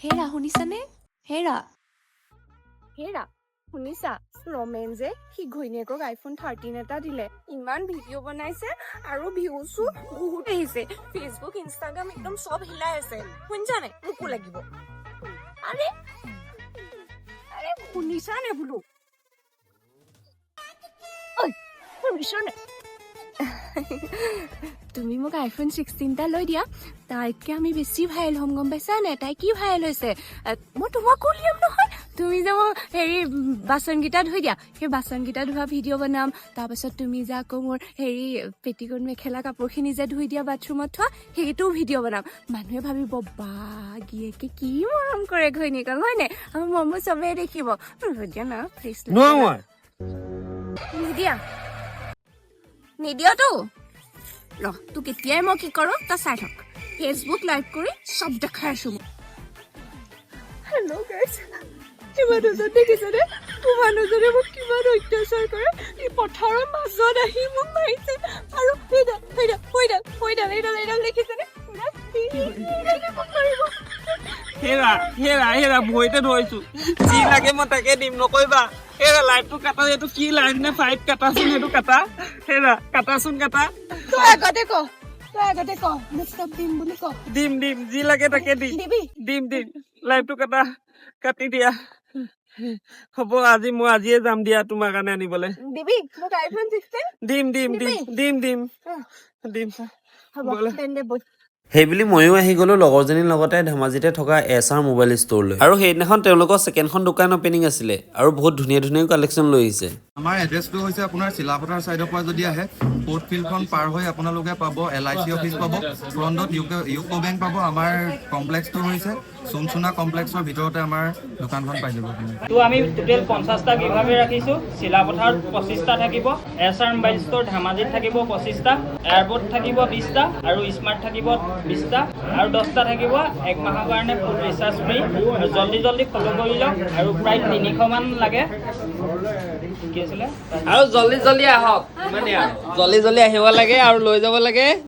হেৰা শুনিছানে? হেৰা শুনিছা ৰমেন যে সি ঘৈণীয়েকক আইফোন 13 এটা দিলে ইমান ভিডিঅ' বনাইছে আৰু ভিউজো বহুত আহিছে ফেচবুক ইনষ্টাগ্ৰাম একদম চব হিলাই আছে শুনিছানে মোকো লাগিব আৰে আৰে শুনিছানে বোলো ঐ শুনিছানে তুমি মোক আইফোন 16 টা লৈ দিয়া তাইতকে আমি বেছি ভাইৰেল হ'ম গম পাইছা নে তাই কি ভাইৰেল হৈছে মই তোমাক কলিয়াম নহয় তুমি যে মোৰ হেৰি বাচনকেইটা ধুই দিয়া সেই বাচনকেইটা ধোৱা ভিডিঅ' বনাম তাৰপাছত তুমি যে আকৌ মোৰ হেৰি পেটিকোট মেখেলা কাপোৰখিনি যে ধুই দিয়া বাথৰুমত থোৱা সেইটোও ভিডিঅ' বনাম মানুহে ভাবিব বা গিয়েকে কি মৰম কৰে ঘৈণীয়েকক হয় নে আমাৰ মৰম চবেই দেখিব দিয়া না প্লিজ নিদিয়াতো ৰ তোক এতিয়াই মই কি কৰোঁ তই চাই থাক ফেচবুক লাইভ কৰি চব দেখাই আছো হেল্ল' গাইজ মানুহজন দেখিছেনে মানুহজনে মোক কিমান অত্যাচাৰ কৰে এই পথাৰৰ মাজত আহি মোক মাৰিছে আৰু এইডাল দেখিছেনে হেৰা ভৰিতে ধৰিছো যি লাগে মই তাকে দিম নকৰিবা হেৰা লাইভটো কাটা এইটো কি লাইভ নে ফাইভ কাটাচোন সেইটো কাটা হেৰা কাটাচোন কাটা তই আগতে ক মোক চব দিম বুলি ক দিম যি লাগে তাকে দিম লাইভটো কাটি দিয়া হ'ব মই আজিয়ে যাম দিয়া তোমাৰ কাৰণে আনিবলৈ দিবি মোক আইফোন 16 দিম হ'ব তেন্তে বল সেইবুলি ময়ো আহি গ'লো লগৰজনীৰ লগতে ধেমাজিতে থকা এছআৰ মোবাইল ষ্ট'ৰলৈ আৰু সেইদিনাখন তেওঁলোকৰ ছেকেণ্ডখন দোকান অপেনিং আছিলে আৰু বহুত ধুনীয়া কালেকশ্যন লৈ আহিছে আমাৰ এড্ৰেছটো হৈছে আপোনাৰ চিলাপথাৰ চাইডৰ পৰা যদি আহে ফ'ৰ্থ ফিল্ডখন পাৰ হৈ আপোনালোকে পাব LIC অফিচ পাব ফ্ৰণ্টত ইউকো বেংক পাব আমাৰ কমপ্লেক্সটো হৈছে চুনচুনা কমপ্লেক্সৰ ভিতৰতে আমাৰ দোকানখন পাই যাব তো আমি টোটেল 50টা গিভআৱে ৰাখিছোঁ চিলাপথাৰত 25টা থাকিব এছআৰ মোবাইল ষ্ট'ৰ ধেমাজিত থাকিব 25টা এয়াৰপৰ্ট থাকিব 20টা আৰু স্মাৰ্ট থাকিব 20টা আৰু 10টা থাকিব এক মাহৰ কাৰণে ফুল ৰিচাৰ্জ ফ্ৰী জল্দি ফ'ল' কৰি লওক আৰু প্ৰায় 300 মান লাগে কি আছিলে আৰু জল্দি আহক জল্দি আহিব লাগে আৰু লৈ যাব লাগে